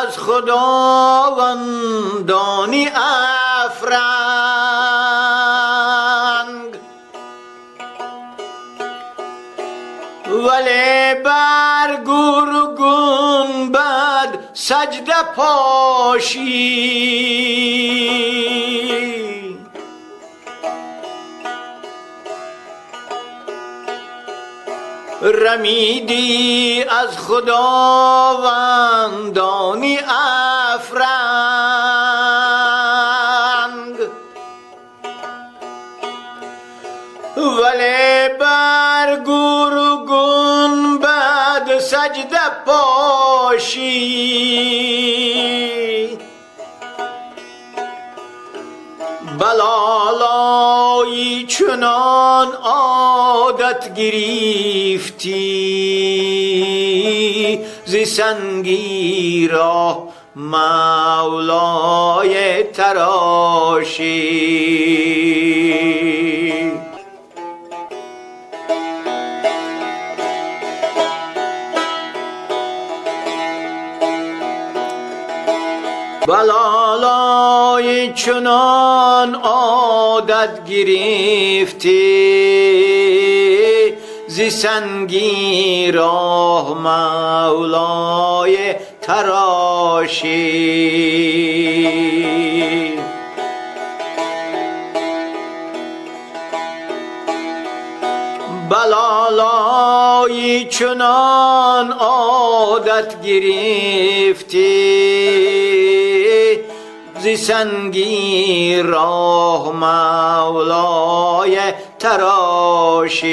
از خداوندانی افرنگ، ولی بر گور و گنبد سجده پاشی. رمیدی از خداوندانی افرنگ، ولی بر گور و گنبد سجده پاشی. بلالایی چنان عادت گرفتی، ز سنگی را مولای تراشی. بلالای چنان عادت گرفتی، ز سنگی راه مولای تراشی. بلالای چنان عادت گرفتی، ز سنگی راه مولای تراشی.